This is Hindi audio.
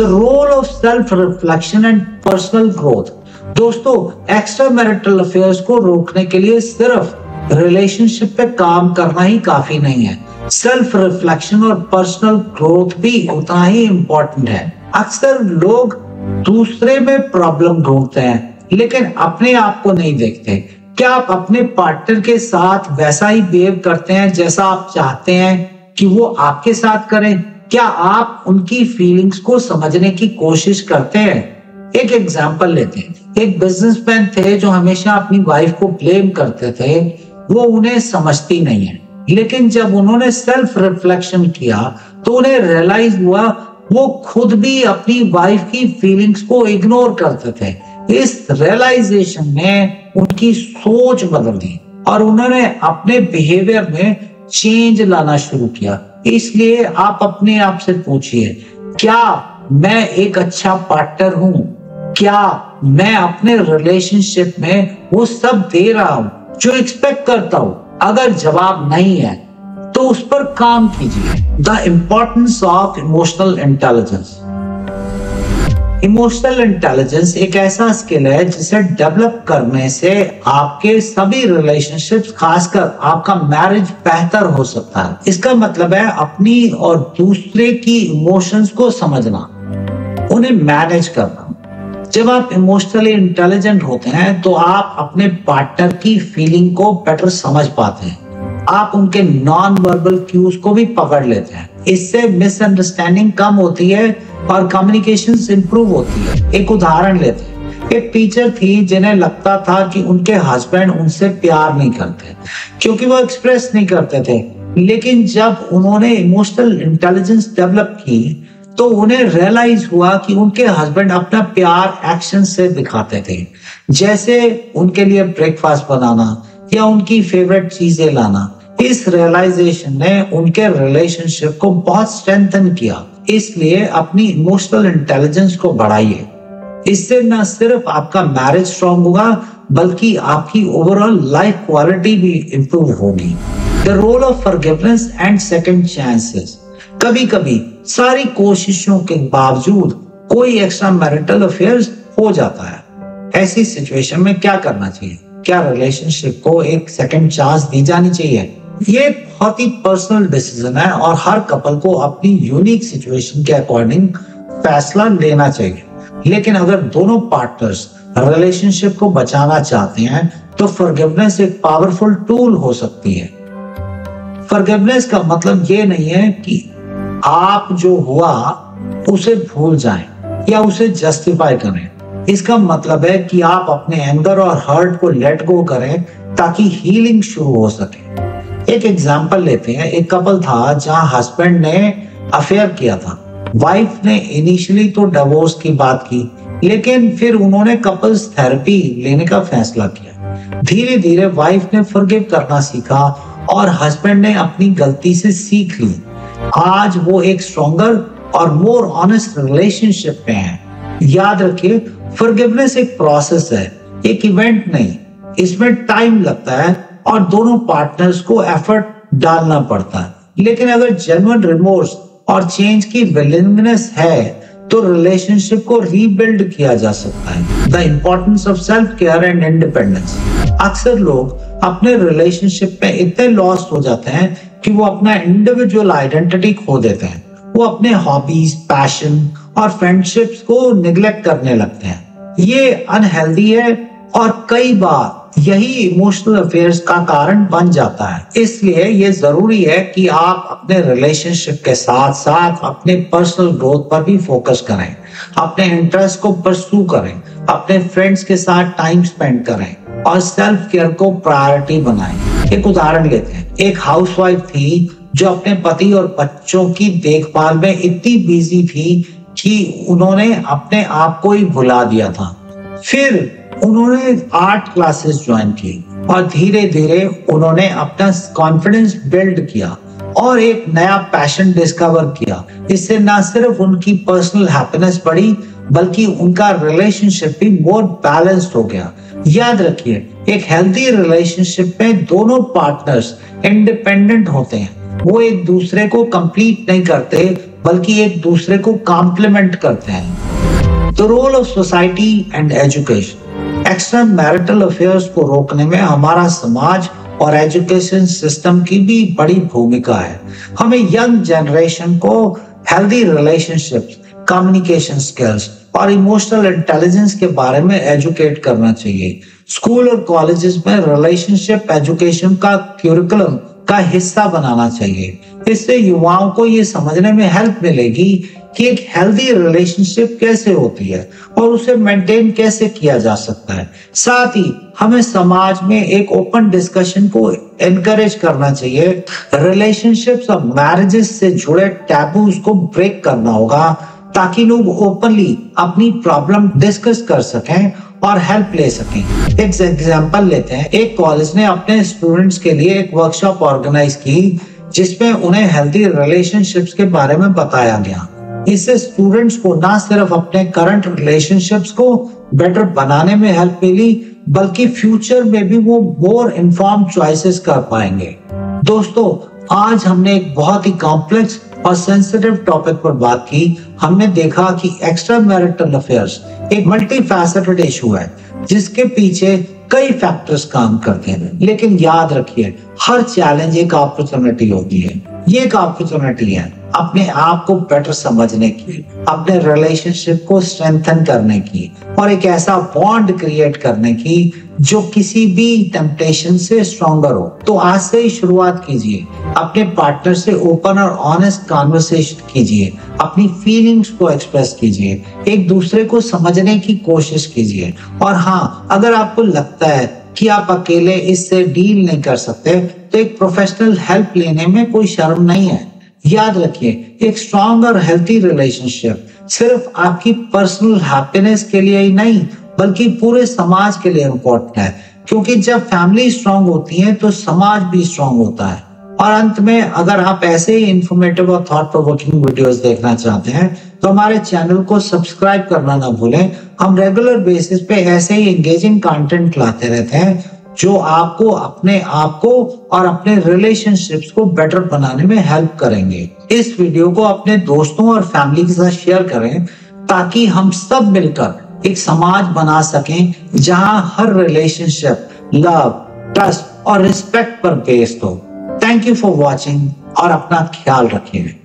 The role of self reflection and personal growth. दोस्तों, एक्स्ट्रा मैरिटल अफेयर्स को रोकने के लिए सिर्फ रिलेशनशिप पे काम करना ही काफी नहीं है, सेल्फ रिफ्लेक्शन और पर्सनल ग्रोथ भी उतना ही इम्पोर्टेंट है। अक्सर लोग दूसरे में प्रॉब्लम ढूंढते हैं लेकिन अपने आप को नहीं देखते। क्या आप अपने पार्टनर के साथ वैसा ही बिहेव करते हैं जैसा आप चाहते हैं कि वो आपके साथ करें? क्या आप उनकी फीलिंग्स को समझने की कोशिश करते हैं? एक एग्जांपल लेते हैं। एक बिजनेसमैन थे जो हमेशा अपनी वाइफ को ब्लेम करते थे, वो उन्हें समझती नहीं है। लेकिन जब उन्होंने सेल्फ रिफ्लेक्शन किया तो उन्हें रियलाइज हुआ वो खुद भी अपनी वाइफ की फीलिंग्स को इग्नोर करते थे। इस रियलाइजेशन ने उनकी सोच बदल दी और उन्होंने अपने बिहेवियर में चेंज लाना शुरू किया। इसलिए आप अपने आप से पूछिए, क्या मैं एक अच्छा पार्टनर हूं? क्या मैं अपने रिलेशनशिप में वो सब दे रहा हूं जो एक्सपेक्ट करता हूं? अगर जवाब नहीं है तो उस पर काम कीजिए। The importance of emotional intelligence. Emotional intelligence एक ऐसा स्किल है जिसे डेवलप करने से आपके सभी रिलेशनशिप्स, खासकर आपका मैरिज बेहतर हो सकता है। इसका मतलब है अपनी और दूसरे की इमोशंस को समझना, उन्हें मैनेज करना। जब आप इमोशनली इंटेलिजेंट होते हैं तो आप अपने पार्टनर की फीलिंग को बेटर समझ पाते हैं। आप उनके नॉन वर्बल क्यूज को भी पकड़ लेते हैं। इससे मिसअंडरस्टैंडिंग कम होती है और कम्युनिकेशन इंप्रूव होती है। एक उदाहरण लेते हैं। एक टीचर थी जिन्हें लगता था कि उनके हस्बैंड उनसे प्यार नहीं करते क्योंकि वो एक्सप्रेस नहीं करते थे। लेकिन जब उन्होंने इमोशनल इंटेलिजेंस डेवलप की तो उन्हें रियलाइज हुआ कि उनके हस्बैंड अपना प्यार एक्शन से दिखाते थे, जैसे उनके लिए ब्रेकफास्ट बनाना या उनकी फेवरेट चीजें लाना। इस रियलाइजेशन ने उनके रिलेशनशिप को बहुत स्ट्रेंथन किया। इसलिए अपनी इमोशनल इंटेलिजेंस को बढ़ाइए। इससे न सिर्फ आपका मैरिज स्ट्रॉन्ग होगा बल्कि आपकी ओवरऑल लाइफ क्वालिटी भी इंप्रूव होगी। The role of forgiveness and second chances. कभी कभी सारी कोशिशों के बावजूद कोई एक्स्ट्रा मैरिटल अफेयर्स हो जाता है। ऐसी सिचुएशन में क्या करना चाहिए? क्या रिलेशनशिप को एक सेकंड चांस दी जानी चाहिए? ये बहुत ही पर्सनल डिसीजन है और हर कपल को अपनी यूनिक सिचुएशन के अकॉर्डिंग फैसला लेना चाहिए। लेकिन अगर दोनों पार्टनर्स रिलेशनशिप को बचाना चाहते हैं तो फॉरगिवनेस एक पावरफुल टूल हो सकती है। फॉरगिवनेस का मतलब ये नहीं है कि आप जो हुआ उसे भूल जाएं या उसे जस्टिफाई करें। इसका मतलब है कि आप अपने एंगर और हर्ट को लेट गो करें ताकि हीलिंग शुरू हो सके। एक एग्जांपल लेते हैं। एक कपल था जहां हस्बैंड ने अफेयर किया था। वाइफ ने इनिशियली तो डिवोर्स की बात की, लेकिन फिर उन्होंने कपल्स थेरेपी लेने का फैसला किया। धीरे धीरे वाइफ ने फॉरगिव करना सीखा और हस्बैंड ने अपनी गलती से सीख ली। आज वो एक स्ट्रॉन्गर और मोर ऑनेस्ट रिलेशनशिप में है। याद रखिए, फॉरगिवनेस एक प्रोसेस है, एक इवेंट नहीं। इसमें टाइम लगता है और दोनों पार्टनर्स को एफर्ट डालना पड़ता है। लेकिन अगर जेन्युइन रिमोर्स और चेंज की विलिंगनेस है तो रिलेशनशिप को रीबिल्ड किया जा सकता है। The importance of self care and independence. अक्सर लोग अपने रिलेशनशिप में इतने लॉस्ट हो जाते हैं कि वो अपना इंडिविजुअल आइडेंटिटी खो देते हैं। वो अपने हॉबीज, पैशन और फ्रेंडशिप्स को निग्लेक्ट करने लगते हैं। ये अनहेल्दी है और कई बार यही इमोशनल अफेयर्स का कारण बन जाता है। इसलिए ये जरूरी है कि आप अपने रिलेशनशिप के साथ साथ अपने पर्सनल ग्रोथ पर भी फोकस करें, अपने इंटरेस्ट को परस्यू करें, अपने फ्रेंड्स के साथ टाइम स्पेंड करें और सेल्फ केयर को प्रायोरिटी बनाएं। एक उदाहरण लेते हैं। एक हाउसवाइफ थी जो अपने पति और बच्चों की देखभाल में इतनी बिजी थी कि उन्होंने अपने आप को ही भुला दिया था। फिर उन्होंने आर्ट क्लासेस ज्वाइन की और धीरे धीरे उन्होंने अपना कॉन्फिडेंस बिल्ड किया और एक नया पैशन डिस्कवर किया। इससे न सिर्फ उनकी पर्सनल हैप्पीनेस बढ़ी बल्कि उनका रिलेशनशिप भी मोर बैलेंस्ड हो गया। याद रखिए, एक हेल्थी रिलेशनशिप में दोनों पार्टनर्स इंडिपेंडेंट होते हैं। वो एक दूसरे को कंप्लीट नहीं करते बल्कि एक दूसरे को कॉम्प्लीमेंट करते हैं। The role of society and education. Extra marital affairs को रोकने में हमारा समाज और एजुकेशन सिस्टम की भी बड़ी भूमिका है। हमें यंग जनरेशन को हेल्दी रिलेशनशिप्स, कम्युनिकेशन स्किल्स और इमोशनल इंटेलिजेंस के बारे में एजुकेट करना चाहिए। स्कूल और कॉलेजेस में रिलेशनशिप एजुकेशन का करिकुलम का हिस्सा बनाना चाहिए। इससे युवाओं को ये समझने में हेल्प मिलेगी कि एक हेल्दी रिलेशनशिप कैसे होती है और उसे मेंटेन कैसे किया जा सकता है। साथ ही हमें समाज में एक ओपन डिस्कशन को एनकरेज करना चाहिए। रिलेशनशिप्स और मैरिजेस से जुड़े टैबूज को ब्रेक करना होगा ताकि लोग ओपनली अपनी प्रॉब्लम डिस्कस कर सकें और हेल्प ले सकें। एक एग्जांपल लेते हैं। एक कॉलेज ने अपने स्टूडेंट्स के लिए एक वर्कशॉप ऑर्गेनाइज की जिसमें उन्हें हेल्दी रिलेशनशिप्स के बारे में बताया गया। इससे स्टूडेंट्स को ना सिर्फ अपने करंट रिलेशनशिप्स को बेटर बनाने में हेल्प मिली, बल्कि फ्यूचर में भी वो मोर इन्फॉर्म्ड चॉइसेस कर पाएंगे। दोस्तों, आज हमने एक बहुत ही कॉम्प्लेक्स और सेंसिटिव टॉपिक पर बात की। हमने देखा कि एक्स्ट्रा मैरिटल अफेयर्स एक मल्टीफैसेटेड इशू है जिसके पीछे कई फैक्टर्स काम करते हैं। लेकिन याद रखिए, हर चैलेंज एक अपॉर्चुनिटी होती है। ये एक अपॉर्चुनिटी है अपने आप को बेटर समझने की, अपने रिलेशनशिप को स्ट्रेंथन करने की और एक ऐसा बॉन्ड क्रिएट करने की जो किसी भी टेम्पटेशन से स्ट्रॉन्गर हो। तो आज से ही शुरुआत कीजिए। अपने पार्टनर से ओपन और ऑनेस्ट कॉन्वर्सेशन कीजिए, अपनी फीलिंग्स को एक्सप्रेस कीजिए, एक दूसरे को समझने की कोशिश कीजिए। और हाँ, अगर आपको लगता है कि आप अकेले इससे डील नहीं कर सकते तो एक प्रोफेशनल हेल्प लेने में कोई शर्म नहीं है। याद रखिए, एक स्ट्रॉन्ग और हेल्थी रिलेशनशिप सिर्फ आपकी पर्सनल हैप्पीनेस के लिए ही नहीं बल्कि पूरे समाज के लिए इम्पोर्टेंट है, क्योंकि जब फैमिली स्ट्रांग होती है तो समाज भी स्ट्रांग होता है। और अंत में, अगर आप ऐसे ही इंफॉर्मेटिव और थॉट प्रोवोकिंग वीडियोस देखना चाहते हैं तो हमारे चैनल को सब्सक्राइब करना ना भूलें। हम रेगुलर बेसिस पे ऐसे ही एंगेजिंग कंटेंट लाते रहते हैं जो आपको अपने आप को और अपने रिलेशनशिप्स को बेटर बनाने में हेल्प करेंगे। इस वीडियो को अपने दोस्तों और फैमिली के साथ शेयर करें ताकि हम सब मिलकर एक समाज बना सकें जहां हर रिलेशनशिप लव, ट्रस्ट और रिस्पेक्ट पर बेस्ड हो। थैंक यू फॉर वॉचिंग और अपना ख्याल रखिए।